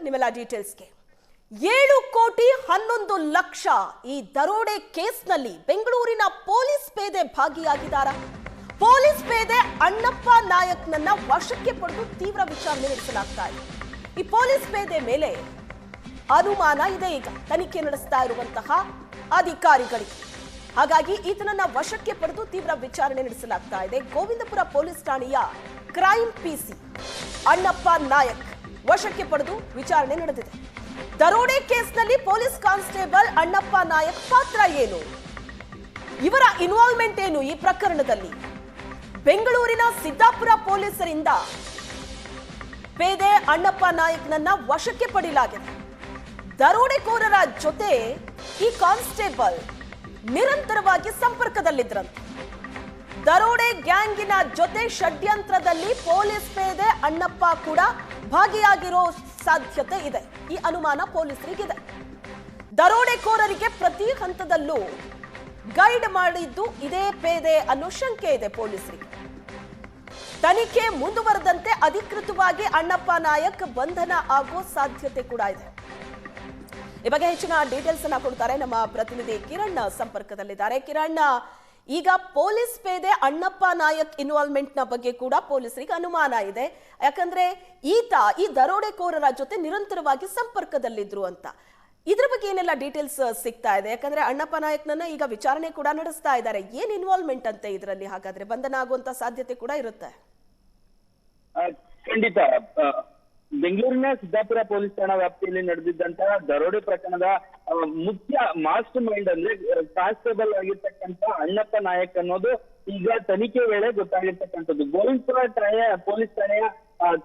ನಿಮ್ಮೆಲ್ಲ ಡೀಟೇಲ್ಸ್ಗೆ 7,11,00,000 ಈ ದರೋಡೆ ಕೇಸ್ನಲ್ಲಿ ಬೆಂಗಳೂರಿನ ಪೊಲೀಸ್ ಪೇದೆ ಭಾಗಿಯಾಗಿದ್ದಾರೆ. ಪೊಲೀಸ್ ಪೇದೆ ಅಣ್ಣಪ್ಪ ನಾಯಕ್ನನ್ನ ವಶಕ್ಕೆ ಪಡೆದು ತೀವ್ರ ವಿಚಾರಣೆ ನಡೆಸಲಾಗ್ತಾ ಇದೆ. ಈ ಪೊಲೀಸ್ ಪೇದೆ ಮೇಲೆ ಅನುಮಾನ ಇದೆ. ಈಗ ತನಿಖೆ ನಡೆಸ್ತಾ ಇರುವಂತಹ ಅಧಿಕಾರಿಗಳಿಗೆ, ಹಾಗಾಗಿ ಈತನನ್ನ ವಶಕ್ಕೆ ಪಡೆದು ತೀವ್ರ ವಿಚಾರಣೆ ನಡೆಸಲಾಗ್ತಾ ಇದೆ. ಗೋವಿಂದಪುರ ಪೊಲೀಸ್ ಠಾಣೆಯ ಕ್ರೈಮ್ ಪಿಸಿ ಅಣ್ಣಪ್ಪ ನಾಯಕ್ ವಶಕ್ಕೆ ಪಡೆದು ವಿಚಾರಣೆ ನಡೆದಿದೆ. ದರೋಡೆ ಕೇಸ್ನಲ್ಲಿ ಪೊಲೀಸ್ ಕಾನ್ಸ್ಟೇಬಲ್ ಅಣ್ಣಪ್ಪ ನಾಯಕ್ ಪಾತ್ರ ಏನು, ಇವರ ಇನ್ವಾಲ್ವ್ಮೆಂಟ್ ಏನು ಈ ಪ್ರಕರಣದಲ್ಲಿ? ಬೆಂಗಳೂರಿನ ಸಿದ್ದಾಪುರ ಪೊಲೀಸರಿಂದ ಪೇದೆ ಅಣ್ಣಪ್ಪ ನಾಯಕ್ನನ್ನ ವಶಕ್ಕೆ ಪಡೆಯಲಾಗಿದೆ. ದರೋಡೆಕೋರರ ಜೊತೆ ಈ ಕಾನ್ಸ್ಟೇಬಲ್ ನಿರಂತರವಾಗಿ ಸಂಪರ್ಕದಲ್ಲಿದ್ರಂತೆ. ದರೋಡೆ ಗ್ಯಾಂಗಿನ ಜೊತೆ ಷಡ್ಯಂತ್ರದಲ್ಲಿ ಪೊಲೀಸ್ ಪೇದೆ ಅಣ್ಣಪ್ಪ ಕೂಡ ಭಾಗಿಯಾಗಿರೋ ಸಾಧ್ಯತೆ ಇದೆ. ಈ ಅನುಮಾನ ಪೊಲೀಸರಿಗಿದೆ. ದರೋಡೆಕೋರರಿಗೆ ಪ್ರತಿ ಹಂತದಲ್ಲೂ ಗೈಡ್ ಮಾಡಿದ್ದು ಇದೇ ಪೇದೆ ಅನ್ನೋ ಶಂಕೆ ಇದೆ ಪೊಲೀಸರಿಗೆ. ತನಿಖೆ ಮುಂದುವರೆದಂತೆ ಅಧಿಕೃತವಾಗಿ ಅಣ್ಣಪ್ಪ ನಾಯಕ್ ಬಂಧನ ಆಗೋ ಸಾಧ್ಯತೆ ಕೂಡ ಇದೆ. ಈ ಬಗ್ಗೆ ಹೆಚ್ಚಿನ ಡೀಟೇಲ್ಸ್ ಅನ್ನ ಕೊಡ್ತಾರೆ ನಮ್ಮ ಪ್ರತಿನಿಧಿ ಕಿರಣ್ ಸಂಪರ್ಕದಲ್ಲಿದ್ದಾರೆ. ಕಿರಣ್, ಈಗ ಪೊಲೀಸ್ ಪೇದೆ ಅಣ್ಣಪ್ಪ ನಾಯಕ್ ಇನ್ವಾಲ್ವ್ಮೆಂಟ್ ನ ಬಗ್ಗೆ ಕೂಡ ಪೊಲೀಸರಿಗೆ ಅನುಮಾನ ಇದೆ. ಯಾಕಂದ್ರೆ ಈತ ಈ ದರೋಡೆಕೋರರ ಜೊತೆ ನಿರಂತರವಾಗಿ ಸಂಪರ್ಕದಲ್ಲಿದ್ರು ಅಂತ. ಇದ್ರ ಬಗ್ಗೆ ಏನೆಲ್ಲ ಡೀಟೇಲ್ಸ್ ಸಿಗ್ತಾ ಇದೆ? ಯಾಕಂದ್ರೆ ಅಣ್ಣಪ್ಪ ನಾಯಕ್ನನ್ನ ಈಗ ವಿಚಾರಣೆ ಕೂಡ ನಡೆಸ್ತಾ ಇದ್ದಾರೆ. ಏನ್ ಇನ್ವಾಲ್ವ್ಮೆಂಟ್ ಅಂತೆ ಇದರಲ್ಲಿ? ಹಾಗಾದ್ರೆ ಬಂಧನ ಆಗುವಂತ ಸಾಧ್ಯತೆ ಕೂಡ ಇರುತ್ತೆ. ಖಂಡಿತ. ಬೆಂಗಳೂರಿನ ಸಿದ್ದಾಪುರ ಪೊಲೀಸ್ ಠಾಣಾ ವ್ಯಾಪ್ತಿಯಲ್ಲಿ ನಡೆದಿದ್ದಂತಹ ದರೋಡೆ ಪ್ರಕರಣದ ಮುಖ್ಯ ಮಾಸ್ಟರ್ ಮೈಂಡ್ ಅಂದ್ರೆ ಕಾನ್ಸ್ಟೇಬಲ್ ಆಗಿರ್ತಕ್ಕಂಥ ಅಣ್ಣಪ್ಪ ನಾಯಕ್ ಅನ್ನೋದು ಈಗ ತನಿಖೆ ವೇಳೆ ಗೊತ್ತಾಗಿರ್ತಕ್ಕಂಥದ್ದು. ಗೋವಿಂದಪುರ ಪೊಲೀಸ್ ಠಾಣೆಯ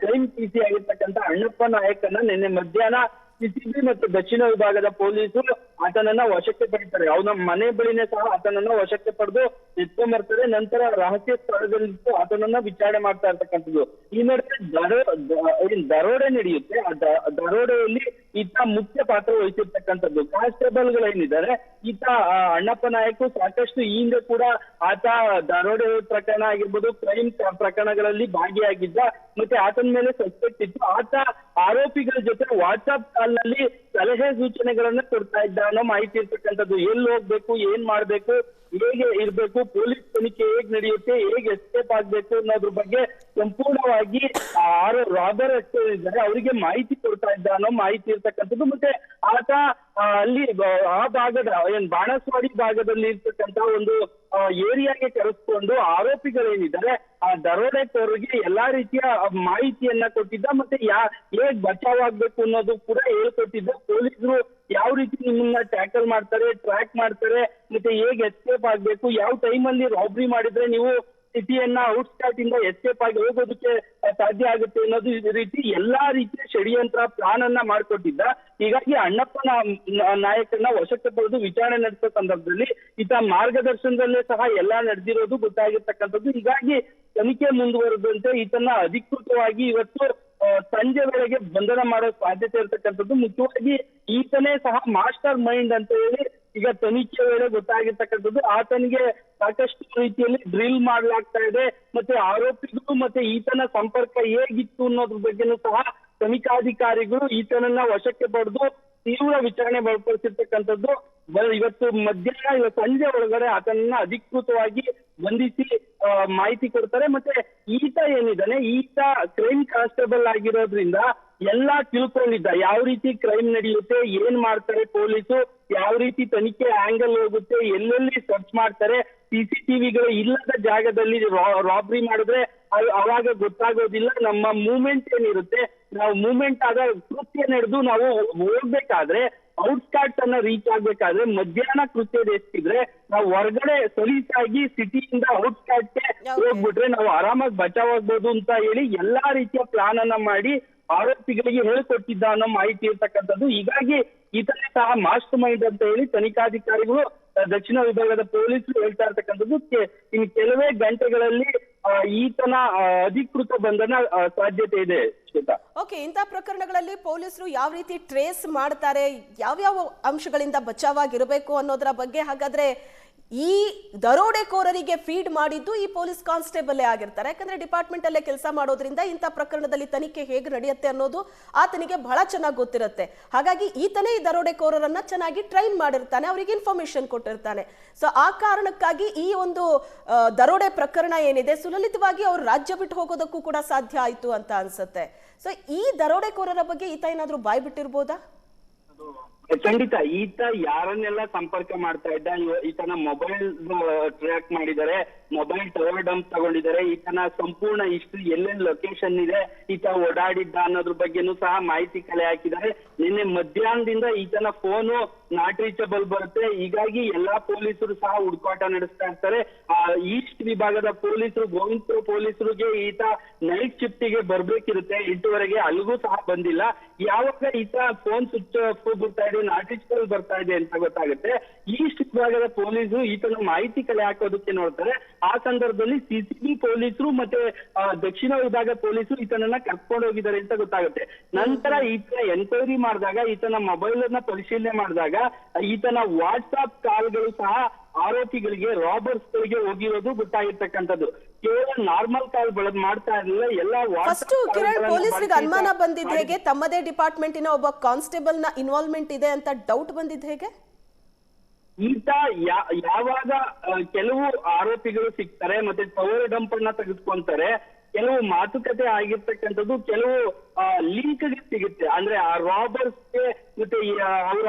ಕ್ರೈಮ್ ಪಿಸಿ ಆಗಿರ್ತಕ್ಕಂಥ ಅಣ್ಣಪ್ಪ ನಾಯಕನ್ನ ನಿನ್ನೆ ಮಧ್ಯಾಹ್ನ ಸಿಸಿಬಿ ಮತ್ತು ದಕ್ಷಿಣ ವಿಭಾಗದ ಪೊಲೀಸರು ಆತನನ್ನ ವಶಕ್ಕೆ ಪಡಿತಾರೆ. ಅವನ ಮನೆ ಬಳಿನೇ ಸಹ ಆತನನ್ನ ವಶಕ್ಕೆ ಪಡೆದು ಎತ್ಕೊಂಡ್ಬರ್ತಾರೆ. ನಂತರ ರಹಸ್ಯ ಸ್ಥಳದಲ್ಲಿಟ್ಟು ಆತನನ್ನ ವಿಚಾರಣೆ ಮಾಡ್ತಾ ಇರ್ತಕ್ಕಂಥದ್ದು. ಈ ನಡುವೆ ದರೋಡೆ ನಡೆಯುತ್ತೆ. ಆ ದರೋಡೆಯಲ್ಲಿ ಈತ ಮುಖ್ಯ ಪಾತ್ರ ವಹಿಸಿರ್ತಕ್ಕಂಥದ್ದು. ಕಾನ್ಸ್ಟೇಬಲ್ಗಳೇನಿದ್ದಾರೆ, ಈತ ಅಣ್ಣಪ್ಪ ನಾಯಕ್ ಸಾಕಷ್ಟು ಈ ಹಿಂದೆ ಕೂಡ ಆತ ದರೋಡೆ ಪ್ರಕರಣ ಆಗಿರ್ಬೋದು, ಕ್ರೈಮ್ ಪ್ರಕರಣಗಳಲ್ಲಿ ಭಾಗಿಯಾಗಿದ್ದ. ಮತ್ತೆ ಆತನ ಮೇಲೆ ಸಸ್ಪೆಕ್ಟ್ ಇತ್ತು. ಆತ ಆರೋಪಿಗಳ ಜೊತೆ ವಾಟ್ಸ್ಆಪ್ ಕಾಲ್ ನಲ್ಲಿ ಸಲಹೆ ಸೂಚನೆಗಳನ್ನ ಕೊಡ್ತಾ ಇದ್ದ ಅನ್ನೋ ಮಾಹಿತಿ ಇರ್ತಕ್ಕಂಥದ್ದು. ಎಲ್ಲಿ ಹೋಗ್ಬೇಕು, ಏನ್ ಮಾಡ್ಬೇಕು, ಹೇಗೆ ಇರ್ಬೇಕು, ಪೊಲೀಸ್ ತನಿಖೆ ಹೇಗ್ ನಡೆಯುತ್ತೆ, ಹೇಗೆ ಎಸ್ಕೇಪ್ ಆಗ್ಬೇಕು ಅನ್ನೋದ್ರ ಬಗ್ಗೆ ಸಂಪೂರ್ಣವಾಗಿ ರಾಬರ್ ಇದ್ದಾರೆ ಅವರಿಗೆ ಮಾಹಿತಿ ಕೊಡ್ತಾ ಇದ್ದ ಅನ್ನೋ ಮಾಹಿತಿ ಇರ್ತಕ್ಕಂಥದ್ದು. ಮತ್ತೆ ಆತ ಅಲ್ಲಿ ಆ ಭಾಗದ ಬಾಣಸ್ವಾಡಿ ಭಾಗದಲ್ಲಿ ಇರ್ತಕ್ಕಂಥ ಒಂದು ಏರಿಯಾಗೆ ಕರೆಸ್ಕೊಂಡು ಆರೋಪಿಗಳೇನಿದ್ದಾರೆ ಆ ದರೋಡೆಕೋರರಿಗೆ ಎಲ್ಲಾ ರೀತಿಯ ಮಾಹಿತಿಯನ್ನ ಕೊಟ್ಟಿದ್ದ. ಮತ್ತೆ ಹೇಗ್ ಬಚಾವ್ ಆಗ್ಬೇಕು ಅನ್ನೋದು ಕೂಡ ಹೇಳ್ಕೊಟ್ಟಿದ್ದ. ಪೊಲೀಸರು ಯಾವ ರೀತಿ ನಿಮ್ಮನ್ನ ಟ್ಯಾಕಲ್ ಮಾಡ್ತಾರೆ, ಟ್ರ್ಯಾಕ್ ಮಾಡ್ತಾರೆ, ಮತ್ತೆ ಹೇಗ್ ಎಸ್ಕೇಪ್ ಆಗ್ಬೇಕು, ಯಾವ ಟೈಮಲ್ಲಿ ರಾಬ್ರಿ ಮಾಡಿದ್ರೆ ನೀವು ಸಿಟಿಯನ್ನ ಔಟ್ಸ್ಕರ್ಟ್ ಇಂದ ಎಸ್ಕೇಪ್ ಆಗಿ ಹೋಗೋದಕ್ಕೆ ಸಾಧ್ಯ ಆಗುತ್ತೆ ಅನ್ನೋದು ರೀತಿ ಎಲ್ಲಾ ರೀತಿಯ ಷಡ್ಯಂತ್ರ ಪ್ಲಾನ್ ಅನ್ನ ಮಾಡ್ಕೊಟ್ಟಿದ್ದ. ಹೀಗಾಗಿ ಅಣ್ಣಪ್ಪ ನಾಯಕನ್ನ ವಶಕ್ಕೆ ಪಡೆದು ವಿಚಾರಣೆ ನಡೆಸೋ ಸಂದರ್ಭದಲ್ಲಿ ಈತ ಮಾರ್ಗದರ್ಶನದಲ್ಲೇ ಸಹ ಎಲ್ಲಾ ನಡೆದಿರೋದು ಗೊತ್ತಾಗಿರ್ತಕ್ಕಂಥದ್ದು. ಹೀಗಾಗಿ ತನಿಖೆ ಮುಂದುವರೆದಂತೆ ಈತನ್ನ ಅಧಿಕೃತವಾಗಿ ಇವತ್ತು ಸಂಜೆ ವೇಳೆಗೆ ಬಂಧನ ಮಾಡೋ ಸಾಧ್ಯತೆ ಇರ್ತಕ್ಕಂಥದ್ದು. ಮುಖ್ಯವಾಗಿ ಈತನೇ ಸಹ ಮಾಸ್ಟರ್ ಮೈಂಡ್ ಅಂತ ಹೇಳಿ ಈಗ ತನಿಖೆ ವೇಳೆ ಗೊತ್ತಾಗಿರ್ತಕ್ಕಂಥದ್ದು. ಆತನಿಗೆ ಸಾಕಷ್ಟು ರೀತಿಯಲ್ಲಿ ಡ್ರಿಲ್ ಮಾಡ್ಲಾಗ್ತಾ ಇದೆ. ಮತ್ತೆ ಆರೋಪಿಗಳು ಮತ್ತೆ ಈತನ ಸಂಪರ್ಕ ಹೇಗಿತ್ತು ಅನ್ನೋದ್ರ ಬಗ್ಗೆನೂ ಸಹ ತನಿಖಾಧಿಕಾರಿಗಳು ಈತನನ್ನ ವಶಕ್ಕೆ ಪಡೆದು ತೀವ್ರ ವಿಚಾರಣೆ ಒಳಪಡಿಸಿರ್ತಕ್ಕಂಥದ್ದು. ಇವತ್ತು ಮಧ್ಯಾಹ್ನ ಸಂಜೆ ಒಳಗಡೆ ಆತನನ್ನ ಅಧಿಕೃತವಾಗಿ ಬಂಧಿಸಿ ಮಾಹಿತಿ ಕೊಡ್ತಾರೆ. ಮತ್ತೆ ಈತ ಏನಿದ್ದಾನೆ, ಈತ ಕ್ರೈಮ್ ಕಾನ್ಸ್ಟೇಬಲ್ ಆಗಿರೋದ್ರಿಂದ ಎಲ್ಲಾ ತಿಳ್ಕೊಂಡಿದ್ದ. ಯಾವ ರೀತಿ ಕ್ರೈಮ್ ನಡೆಯುತ್ತೆ, ಏನ್ ಮಾಡ್ತಾರೆ ಪೊಲೀಸು, ಯಾವ ರೀತಿ ತನಿಖೆ ಆಂಗಲ್ ಹೋಗುತ್ತೆ, ಎಲ್ಲೆಲ್ಲಿ ಸರ್ಚ್ ಮಾಡ್ತಾರೆ, ಸಿಸಿಟಿವಿಗಳು ಇಲ್ಲದ ಜಾಗದಲ್ಲಿ ರಾಬ್ರಿ ಮಾಡಿದ್ರೆ ಅವಾಗ ಗೊತ್ತಾಗೋದಿಲ್ಲ. ನಮ್ಮ ಮೂವ್ಮೆಂಟ್ ಏನಿರುತ್ತೆ, ನಾವು ಮೂವ್ಮೆಂಟ್ ಆದ ಕೃತ್ಯ ನಡೆದು ನಾವು ಹೋಗ್ಬೇಕಾದ್ರೆ ಔಟ್ಸ್ಕರ್ಟ್ಸ್ ಅನ್ನ ರೀಚ್ ಆಗ್ಬೇಕಾದ್ರೆ ಮಧ್ಯಾಹ್ನ ಕೃತ್ಯ ಎಷ್ಟಿದ್ರೆ ನಾವು ಹೊರಗಡೆ ಸಲೀಸಾಗಿ ಸಿಟಿಯಿಂದ ಔಟ್ಸ್ಕರ್ಟ್ಗೆ ಹೋಗ್ಬಿಟ್ರೆ ನಾವು ಆರಾಮಾಗಿ ಬಚಾವ್ ಆಗ್ಬೋದು ಅಂತ ಹೇಳಿ ಎಲ್ಲಾ ರೀತಿಯ ಪ್ಲಾನ್ ಅನ್ನ ಮಾಡಿ ಆರೋಪಿಗಳಿಗೆ ಹೇಳ್ಕೊಟ್ಟಿದ್ದ ಅನ್ನೋ ಮಾಹಿತಿ ಇರ್ತಕ್ಕಂಥದ್ದು. ಹೀಗಾಗಿ ಈತನೇ ಸಹ ಮಾಸ್ಟರ್ ಮೈಂಡ್ ಅಂತ ಹೇಳಿ ತನಿಖಾಧಿಕಾರಿಗಳು ದಕ್ಷಿಣ ವಿಭಾಗದ ಪೊಲೀಸರು ಹೇಳ್ತಾ ಇರ್ತಕ್ಕಂಥದ್ದು. ಇನ್ನು ಕೆಲವೇ ಗಂಟೆಗಳಲ್ಲಿ ಈತನ ಅಧಿಕೃತ ಬಂಧನ ಸಾಧ್ಯತೆ ಇದೆ. ಓಕೆ, ಇಂಥ ಪ್ರಕರಣಗಳಲ್ಲಿ ಪೊಲೀಸರು ಯಾವ ರೀತಿ ಟ್ರೇಸ್ ಮಾಡ್ತಾರೆ, ಯಾವ್ಯಾವ ಅಂಶಗಳಿಂದ ಬಚಾವಾಗಿರಬೇಕು ಅನ್ನೋದ್ರ ಬಗ್ಗೆ ಹಾಗಾದ್ರೆ ಈ ದರೋಡೆಕೋರರಿಗೆ ಫೀಡ್ ಮಾಡಿದ್ದು ಈ ಪೊಲೀಸ್ ಕಾನ್ಸ್ಟೇಬಲ್ ಆಗಿರ್ತಾರೆ. ಯಾಕಂದ್ರೆ ಡಿಪಾರ್ಟ್ಮೆಂಟ್ ಅಲ್ಲೇ ಕೆಲಸ ಮಾಡೋದ್ರಿಂದ ಇಂಥ ಪ್ರಕರಣದಲ್ಲಿ ತನಿಖೆ ಹೇಗೆ ನಡೆಯುತ್ತೆ ಅನ್ನೋದು ಆತನಿಗೆ ಬಹಳ ಚೆನ್ನಾಗಿ ಗೊತ್ತಿರುತ್ತೆ. ಹಾಗಾಗಿ ಈತನೇ ಈ ದರೋಡೆಕೋರರನ್ನ ಚೆನ್ನಾಗಿ ಟ್ರೈನ್ ಮಾಡಿರ್ತಾನೆ, ಅವರಿಗೆ ಇನ್ಫಾರ್ಮೇಶನ್ ಕೊಟ್ಟಿರ್ತಾನೆ. ಸೊ ಆ ಕಾರಣಕ್ಕಾಗಿ ಈ ಒಂದು ದರೋಡೆ ಪ್ರಕರಣ ಏನಿದೆ ಸುಲಲಿತವಾಗಿ ಅವ್ರು ರಾಜ್ಯ ಬಿಟ್ಟು ಹೋಗೋದಕ್ಕೂ ಕೂಡ ಸಾಧ್ಯ ಆಯ್ತು ಅಂತ ಅನ್ಸುತ್ತೆ. ಸೊ ಈ ದರೋಡೆಕೋರರ ಬಗ್ಗೆ ಈತ ಏನಾದ್ರೂ ಬಾಯ್ ಬಿಟ್ಟಿರ್ಬೋದಾ? ಖಂಡಿತ. ಈತ ಯಾರನ್ನೆಲ್ಲ ಸಂಪರ್ಕ ಮಾಡ್ತಾ ಇದ್ದ, ಈತನ ಮೊಬೈಲ್ ಟ್ರ್ಯಾಕ್ ಮಾಡಿದ್ದಾರೆ, ಮೊಬೈಲ್ ಟವರ್ ಡಂಪ್ ತಗೊಂಡಿದ್ದಾರೆ, ಈತನ ಸಂಪೂರ್ಣ ಹಿಸ್ಟ್ರಿ ಎಲ್ಲೆಲ್ಲಿ ಲೊಕೇಶನ್ ಇದೆ, ಈತ ಓಡಾಡಿದ್ದ ಅನ್ನೋದ್ರ ಬಗ್ಗೆನೂ ಸಹ ಮಾಹಿತಿ ಕಲೆ ಹಾಕಿದ್ದಾರೆ. ನಿನ್ನೆ ಮಧ್ಯಾಹ್ನದಿಂದ ಈತನ ಫೋನು ನಾಟ್ ರೀಚಬಲ್ ಬರುತ್ತೆ. ಹೀಗಾಗಿ ಎಲ್ಲಾ ಪೊಲೀಸರು ಸಹ ಹುಡುಕಾಟ ನಡೆಸ್ತಾ ಇರ್ತಾರೆ. ಈಸ್ಟ್ ವಿಭಾಗದ ಪೊಲೀಸರು, ಗೋವಿಂದಪುರ ಪೊಲೀಸರಿಗೆ ಈತ ನೈಟ್ ಶಿಫ್ಟಿಗೆ ಬರ್ಬೇಕಿರುತ್ತೆ 8:30, ಅಲ್ಲಿಗೂ ಸಹ ಬಂದಿಲ್ಲ. ಯಾವಾಗ ಈತ ಫೋನ್ ಸ್ವಿಚ್ ಆಫ್ ಬರ್ತಾ ಇದೆ, ನಾಟ್ ರೀಚಬಲ್ ಬರ್ತಾ ಇದೆ ಅಂತ ಗೊತ್ತಾಗುತ್ತೆ, ಈಸ್ಟ್ ವಿಭಾಗದ ಪೊಲೀಸರು ಈತನ ಮಾಹಿತಿ ಕಲೆ ಹಾಕೋದಕ್ಕೆ ನೋಡ್ತಾರೆ. ಆ ಸಂದರ್ಭದಲ್ಲಿ ಸಿಸಿಬಿ ಪೊಲೀಸರು ಮತ್ತೆ ದಕ್ಷಿಣ ವಿಭಾಗ ಪೊಲೀಸರು ಈತನನ್ನ ಕರ್ಕೊಂಡು ಹೋಗಿದ್ದಾರೆ ಅಂತ ಗೊತ್ತಾಗುತ್ತೆ. ನಂತರ ಈತನ ಎನ್ಕ್ವೈರಿ ಮಾಡಿದಾಗ, ಈತನ ಮೊಬೈಲ್ ಅನ್ನ ಪರಿಶೀಲನೆ ಮಾಡಿದಾಗ ಈತನ ವಾಟ್ಸ್ಆಪ್ ಕಾಲ್ಗಳು ಸಹ ಆರೋಪಿಗಳಿಗೆ, ರಾಬರ್ಸ್ ಗಳಿಗೆ ಹೋಗಿರೋದು ಗೊತ್ತಾಗಿರ್ತಕ್ಕಂಥದ್ದು. ಕೇವಲ ನಾರ್ಮಲ್ ಕಾಲ್ ಮಾಡ್ತಾ ಇರಲಿಲ್ಲ, ಎಲ್ಲ ಫಸ್ಟ್ ಕಿರಣ್ ಪೊಲೀಸರಿಗೆ ಅನುಮಾನ ಬಂದಿದ್ದ ಹೇಗೆ? ತಮ್ಮದೇ ಡಿಪಾರ್ಟ್ಮೆಂಟಿನ ಒಬ್ಬ ಕಾನ್ಸ್ಟೇಬಲ್ ನ ಇನ್ವಾಲ್ವ್ಮೆಂಟ್ ಇದೆ ಅಂತ ಡೌಟ್ ಬಂದಿದ್ದ ಹೇಗೆ? ಈತ ಯಾವಾಗ ಕೆಲವು ಆರೋಪಿಗಳು ಸಿಗ್ತಾರೆ ಮತ್ತೆ ಟವರ್ ಡಂಪ್ ಅನ್ನ ತೆಗೆದುಕೊಂತಾರೆ, ಕೆಲವು ಮಾತುಕತೆ ಆಗಿರ್ತಕ್ಕಂಥದ್ದು ಕೆಲವು ಲಿಂಕ್ ಸಿಗುತ್ತೆ. ಅಂದ್ರೆ ಆ ರಾಬರ್ಸ್ಗೆ ಮತ್ತೆ ಅವರ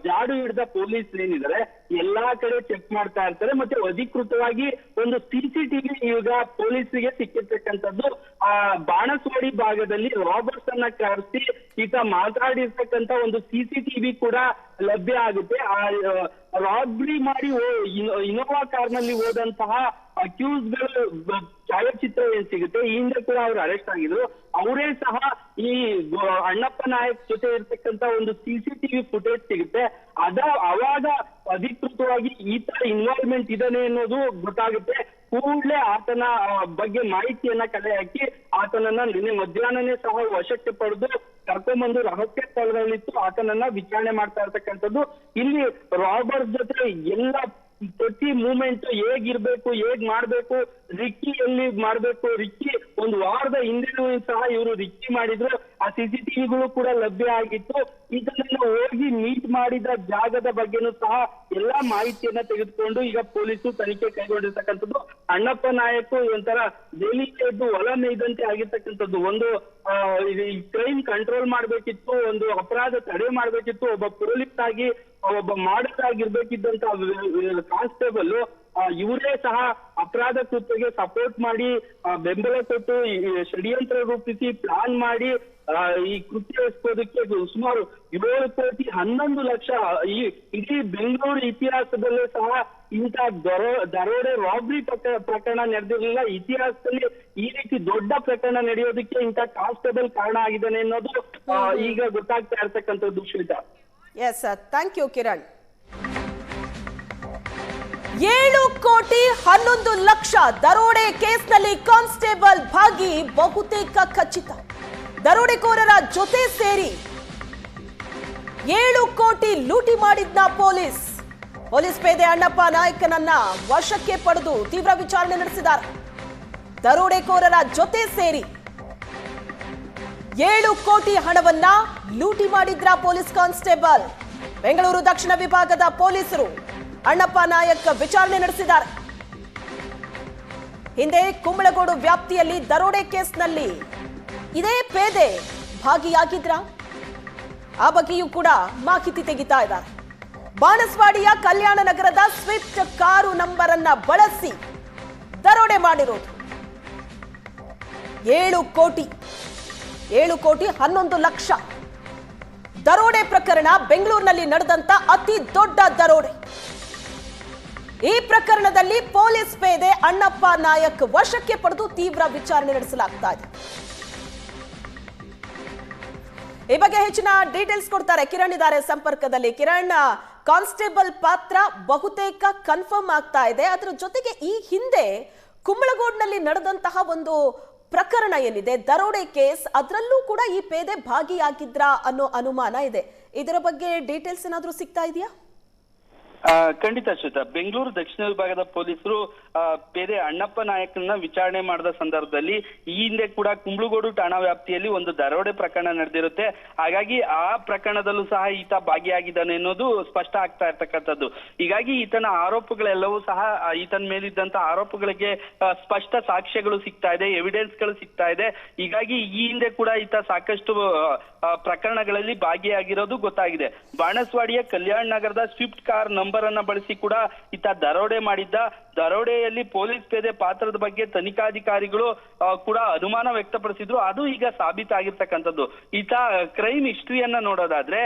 ಜಾಡು ಹಿಡಿದ ಪೊಲೀಸ್ ಏನಿದ್ದಾರೆ ಎಲ್ಲಾ ಕಡೆ ಚೆಕ್ ಮಾಡ್ತಾ ಇರ್ತಾರೆ. ಮತ್ತೆ ಅಧಿಕೃತವಾಗಿ ಒಂದು ಸಿಸಿಟಿವಿ ಈಗ ಪೊಲೀಸರಿಗೆ ಸಿಕ್ಕಿರ್ತಕ್ಕಂಥದ್ದು. ಆ ಬಾಣಸ್ವಾಡಿ ಭಾಗದಲ್ಲಿ ರಾಬರ್ಸ್ ಅನ್ನ ಕರೆಸಿ ಈತ ಮಾತಾಡಿರ್ತಕ್ಕಂಥ ಒಂದು ಸಿಸಿಟಿವಿ ಕೂಡ ಲಭ್ಯ ಆಗುತ್ತೆ. ಆ ರಾಬ್ರಿ ಮಾಡಿ ಇನೋವಾ ಕಾರ್ ನಲ್ಲಿ ಹೋದಂತಹ ಅಕ್ಯೂಸ್ಗಳು ಛಾಯಾಚಿತ್ರ ಏನ್ ಸಿಗುತ್ತೆ, ಈ ಹಿಂದೆ ಕೂಡ ಅವ್ರು ಅರೆಸ್ಟ್ ಆಗಿದ್ರು. ಅವರೇ ಸಹ ಈ ಅಣ್ಣಪ್ಪ ನಾಯಕ್ ಜೊತೆ ಇರ್ತಕ್ಕಂಥ ಒಂದು ಸಿಸಿಟಿವಿ ಫುಟೇಜ್ ಸಿಗುತ್ತೆ. ಅವಾಗ ಅಧಿಕೃತವಾಗಿ ಈತ ಇನ್ವಾಲ್ವ್ಮೆಂಟ್ ಇದಾನೆ ಅನ್ನೋದು ಗೊತ್ತಾಗುತ್ತೆ. ಕೂಡಲೇ ಆತನ ಬಗ್ಗೆ ಮಾಹಿತಿಯನ್ನ ಕಲೆ ಹಾಕಿ ಆತನನ್ನ ನಿನ್ನೆ ಮಧ್ಯಾಹ್ನನೇ ಸಹ ವಶಕ್ಕೆ ಪಡೆದು ಕರ್ಕೊಂಡ್ಬಂದು ರಹಸ್ಯ ಸ್ಥಳದಲ್ಲಿತ್ತು ಆತನನ್ನ ವಿಚಾರಣೆ ಮಾಡ್ತಾ ಇರ್ತಕ್ಕಂಥದ್ದು. ಇಲ್ಲಿ ರಾಬರ್ಟ್ ಜೊತೆ ಎಲ್ಲ ಪ್ರತಿ ಮೂವ್ಮೆಂಟ್ ಹೇಗಿರ್ಬೇಕು, ಹೇಗ್ ಮಾಡ್ಬೇಕು, ರಿಕ್ಕಿ ಎಲ್ಲಿ ಮಾಡ್ಬೇಕು, ರಿಕ್ಕಿ ಒಂದು ವಾರದ ಹಿಂದೆನೂ ಸಹ ಇವರು ರಿಕ್ಕಿ ಮಾಡಿದ್ರು. ಆ ಸಿಸಿಟಿವಿಗಳು ಕೂಡ ಲಭ್ಯ ಆಗಿತ್ತು. ಇದನ್ನ ಹೋಗಿ ಮೀಟ್ ಮಾಡಿದ ಜಾಗದ ಬಗ್ಗೆನೂ ಸಹ ಎಲ್ಲಾ ಮಾಹಿತಿಯನ್ನ ತೆಗೆದುಕೊಂಡು ಈಗ ಪೊಲೀಸರು ತನಿಖೆ ಕೈಗೊಂಡಿರ್ತಕ್ಕಂಥದ್ದು. ಅಣ್ಣಪ್ಪ ನಾಯಕ್ ಒಂಥರ ದೆಹಲಿಗೆ ಹೊಲ ಮೇಯ್ದಂತೆ ಆಗಿರ್ತಕ್ಕಂಥದ್ದು. ಒಂದು ಕ್ರೈಮ್ ಕಂಟ್ರೋಲ್ ಮಾಡ್ಬೇಕಿತ್ತು, ಒಂದು ಅಪರಾಧ ತಡೆ ಮಾಡ್ಬೇಕಿತ್ತು, ಒಬ್ಬ ಪೊಲೀಸ್ ಆಗಿ ಒಬ್ಬ ಮಾಡಲ್ ಆಗಿರ್ಬೇಕಿದ್ದಂತ ಕಾನ್ಸ್ಟೇಬಲ್ ಇವರೇ ಸಹ ಅಪರಾಧ ಕೃತ್ಯಕ್ಕೆ ಸಪೋರ್ಟ್ ಮಾಡಿ ಬೆಂಬಲ ಕೊಟ್ಟು ಷಡ್ಯಂತ್ರ ರೂಪಿಸಿ ಪ್ಲಾನ್ ಮಾಡಿ ಈ ಕೃತ್ಯ ಎಸಗೋದಕ್ಕೆ ಸುಮಾರು 7,11,00,000 ಈ ಇಡೀ ಬೆಂಗಳೂರು ಇತಿಹಾಸದಲ್ಲೇ ಸಹ ಇಂಥ ದರೋಡೆ ರಾಬ್ರಿ ಪ್ರಕರಣ ನಡೆದಿರಲಿಲ್ಲ. ಇತಿಹಾಸದಲ್ಲಿ ಈ ರೀತಿ ದೊಡ್ಡ ಪ್ರಕರಣ ನಡೆಯೋದಕ್ಕೆ ಇಂಥ ಕಾನ್ಸ್ಟೇಬಲ್ ಕಾರಣ ಆಗಿದ್ದಾನೆ ಅನ್ನೋದು ಈಗ ಗೊತ್ತಾಗ್ತಾ ಇರ್ತಕ್ಕಂಥದ್ದು. Shweta, yes sir, thank you Kiran. 7,11,00,000 ದರೋಡೆ ಕೇಸ್ನಲ್ಲಿ ಕಾನ್ಸ್ಟೇಬಲ್ ಭಾಗಿ ಬಹುತೇಕ ಖಚಿತ. ದರೋಡೆಕೋರರ ಜೊತೆ ಸೇರಿ 7 ಕೋಟಿ ಲೂಟಿ ಮಾಡಿದ್ನ ಪೊಲೀಸ್ ಪೇದೆ ಅಣ್ಣಪ್ಪ ನಾಯಕನನ್ನ ವಶಕ್ಕೆ ಪಡೆದು ತೀವ್ರ ವಿಚಾರಣೆ ನಡೆಸಿದ್ದಾರೆ. ದರೋಡೆಕೋರರ ಜೊತೆ ಸೇರಿ 7 ಕೋಟಿ ಹಣವನ್ನ ಲೂಟಿ ಮಾಡಿದ್ರ ಪೊಲೀಸ್ ಕಾನ್ಸ್ಟೇಬಲ್. ಬೆಂಗಳೂರು ದಕ್ಷಿಣ ವಿಭಾಗದ ಪೊಲೀಸರು ಅಣ್ಣಪ್ಪ ನಾಯಕ್ ವಿಚಾರಣೆ ನಡೆಸಿದ್ದಾರೆ. ಹಿಂದೆ ಕುಂಬಳಗೋಡು ವ್ಯಾಪ್ತಿಯಲ್ಲಿ ದರೋಡೆ ಕೇಸ್ನಲ್ಲಿ ಇದೇ ಪೇದೆ ಭಾಗಿಯಾಗಿದ್ರ, ಆ ಬಗ್ಗೆಯೂ ಕೂಡ ಮಾಹಿತಿ ತೆಗಿತಾ ಇದ್ದಾರೆ. ಬಾಣಸ್ವಾಡಿಯ ಕಲ್ಯಾಣ ನಗರದ ಸ್ವಿಫ್ಟ್ ಕಾರು ನಂಬರ್ ಅನ್ನ ಬಳಸಿ ದರೋಡೆ ಮಾಡಿರೋದು. 7 ಕೋಟಿ 11,00,000 ದರೋಡೆ ಪ್ರಕರಣ ಬೆಂಗಳೂರಿನಲ್ಲಿ ನಡೆದಂತ ಅತಿ ದೊಡ್ಡ ದರೋಡೆ. ಈ ಪ್ರಕರಣದಲ್ಲಿ ಪೊಲೀಸ್ ಪೇದೆ ಅಣ್ಣಪ್ಪ ನಾಯಕ್ ವಶಕ್ಕೆ ಪಡೆದು ತೀವ್ರ ವಿಚಾರಣೆ ನಡೆಸಲಾಗ್ತಾ ಇದೆ. ಈ ಬಗ್ಗೆ ಹೆಚ್ಚಿನ ಡೀಟೇಲ್ಸ್ ಕೊಡ್ತಾರೆ ಕಿರಣ್ ಇದ್ದಾರೆ ಸಂಪರ್ಕದಲ್ಲಿ. ಕಿರಣ್, ಕಾನ್ಸ್ಟೇಬಲ್ ಪಾತ್ರ ಬಹುತೇಕ ಕನ್ಫರ್ಮ್ ಆಗ್ತಾ ಇದೆ. ಅದರ ಜೊತೆಗೆ ಈ ಹಿಂದೆ ಕುಂಬಳಗೋಡ್ನಲ್ಲಿ ನಡೆದಂತಹ ಒಂದು ಪ್ರಕರಣ ಏನಿದೆ, ದರೋಡೆ ಕೇಸ್, ಅದರಲ್ಲೂ ಕೂಡ ಈ ಪೇದೆ ಭಾಗಿಯಾಗಿದ್ರಾ ಅನ್ನೋ ಅನುಮಾನ ಇದೆ. ಇದರ ಬಗ್ಗೆ ಡೀಟೇಲ್ಸ್ ಏನಾದ್ರೂ ಸಿಗ್ತಾ ಇದೆಯಾ? ಖಂಡಿತ ಶ್ವೇತಾ. ಬೆಂಗಳೂರು ದಕ್ಷಿಣ ವಿಭಾಗದ ಪೊಲೀಸರು ಪೇದೆ ಅಣ್ಣಪ್ಪ ನಾಯಕ್ನ ವಿಚಾರಣೆ ಮಾಡಿದ ಸಂದರ್ಭದಲ್ಲಿ ಈ ಹಿಂದೆ ಕೂಡ ಕುಂಬ್ಳಗೋಡು ಠಾಣಾ ವ್ಯಾಪ್ತಿಯಲ್ಲಿ ಒಂದು ದರೋಡೆ ಪ್ರಕರಣ ನಡೆದಿರುತ್ತೆ. ಹಾಗಾಗಿ ಆ ಪ್ರಕರಣದಲ್ಲೂ ಸಹ ಈತ ಭಾಗಿಯಾಗಿದ್ದಾನೆ ಅನ್ನೋದು ಸ್ಪಷ್ಟ ಆಗ್ತಾ ಇರ್ತಕ್ಕಂಥದ್ದು. ಹೀಗಾಗಿ ಈತನ ಆರೋಪಗಳೆಲ್ಲವೂ ಸಹ ಈತನ ಮೇಲಿದ್ದಂತ ಆರೋಪಗಳಿಗೆ ಸ್ಪಷ್ಟ ಸಾಕ್ಷ್ಯಗಳು ಸಿಗ್ತಾ ಇದೆ, ಎವಿಡೆನ್ಸ್ಗಳು ಸಿಗ್ತಾ ಇದೆ. ಹೀಗಾಗಿ ಈ ಹಿಂದೆ ಕೂಡ ಈತ ಸಾಕಷ್ಟು ಪ್ರಕರಣಗಳಲ್ಲಿ ಭಾಗಿಯಾಗಿರೋದು ಗೊತ್ತಾಗಿದೆ. ಬಾಣಸ್ವಾಡಿಯ ಕಲ್ಯಾಣ ನಗರದ ಸ್ವಿಫ್ಟ್ ಕಾರ್ ನಂಬರ್ ಅನ್ನ ಬಳಸಿ ಕೂಡ ಈತ ದರೋಡೆ ಮಾಡಿದ್ದ. ದರೋಡೆಯಲ್ಲಿ ಪೊಲೀಸ್ ಪೇದೆ ಪಾತ್ರದ ಬಗ್ಗೆ ತನಿಖಾಧಿಕಾರಿಗಳು ಕೂಡ ಅನುಮಾನ ವ್ಯಕ್ತಪಡಿಸಿದ್ರು. ಅದು ಈಗ ಸಾಬೀತಾಗಿರ್ತಕ್ಕಂಥದ್ದು. ಈತ ಕ್ರೈಮ್ ಹಿಸ್ಟ್ರಿಯನ್ನ ನೋಡೋದಾದ್ರೆ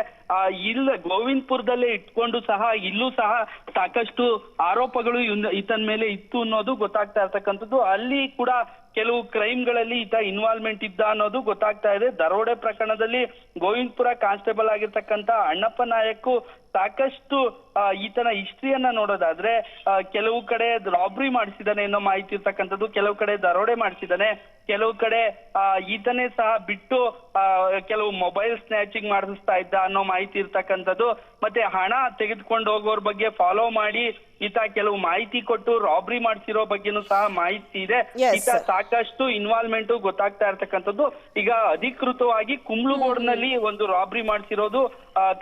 ಇಲ್ಲ ಗೋವಿಂದಪುರದಲ್ಲೇ ಇಟ್ಕೊಂಡು ಸಹ ಇಲ್ಲೂ ಸಹ ಸಾಕಷ್ಟು ಆರೋಪಗಳು ಈತನ ಮೇಲೆ ಇತ್ತು ಅನ್ನೋದು ಗೊತ್ತಾಗ್ತಾ ಇರ್ತಕ್ಕಂಥದ್ದು. ಅಲ್ಲಿ ಕೂಡ ಕೆಲವು ಕ್ರೈಮ್ಗಳಲ್ಲಿ ಈತ ಇನ್ವಾಲ್ವ್ಮೆಂಟ್ ಇದ್ದ ಅನ್ನೋದು ಗೊತ್ತಾಗ್ತಾ ಇದೆ. ದರೋಡೆ ಪ್ರಕರಣದಲ್ಲಿ ಗೋವಿಂದಪುರ ಕಾನ್ಸ್ಟೇಬಲ್ ಆಗಿರ್ತಕ್ಕಂಥ ಅಣ್ಣಪ್ಪ ನಾಯಕ್ ಸಾಕಷ್ಟು ಈತನ ಹಿಸ್ಟ್ರಿಯನ್ನ ನೋಡೋದಾದ್ರೆ ಕೆಲವು ಕಡೆ ರಾಬ್ರಿ ಮಾಡಿಸಿದಾನೆ ಅನ್ನೋ ಮಾಹಿತಿ ಇರ್ತಕ್ಕಂಥದ್ದು, ಕೆಲವು ಕಡೆ ದರೋಡೆ ಮಾಡಿಸಿದಾನೆ, ಕೆಲವು ಕಡೆ ಈತನೇ ಸಹ ಬಿಟ್ಟು ಕೆಲವು ಮೊಬೈಲ್ ಸ್ನ್ಯಾಚಿಂಗ್ ಮಾಡಿಸ್ತಾ ಇದ್ದ ಅನ್ನೋ ಮಾಹಿತಿ ಇರ್ತಕ್ಕಂಥದ್ದು. ಮತ್ತೆ ಹಣ ತೆಗೆದುಕೊಂಡು ಹೋಗೋರ್ ಬಗ್ಗೆ ಫಾಲೋ ಮಾಡಿ ಈತ ಕೆಲವು ಮಾಹಿತಿ ಕೊಟ್ಟು ರಾಬ್ರಿ ಮಾಡಿಸಿರೋ ಬಗ್ಗೆನೂ ಸಹ ಮಾಹಿತಿ ಇದೆ. ಈತ ಸಾಕಷ್ಟು ಇನ್ವಾಲ್ವ್ಮೆಂಟ್ ಗೊತ್ತಾಗ್ತಾ ಇರ್ತಕ್ಕಂಥದ್ದು. ಈಗ ಅಧಿಕೃತವಾಗಿ ಕುಂಬ್ಳಗೋಡ್ನಲ್ಲಿ ಒಂದು ರಾಬ್ರಿ ಮಾಡಿಸಿರೋದು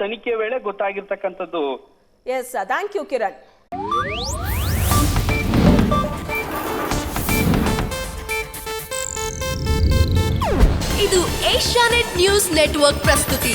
ತನಿಖೆ ವೇಳೆ ಗೊತ್ತಾಗಿರ್ತಕ್ಕಂಥದ್ದು. Yes, thank you Kiran. ಇದು ಏಷ್ಯಾನೆಟ್ ನ್ಯೂಸ್ ನೆಟ್ವರ್ಕ್ ಪ್ರಸ್ತುತಿ.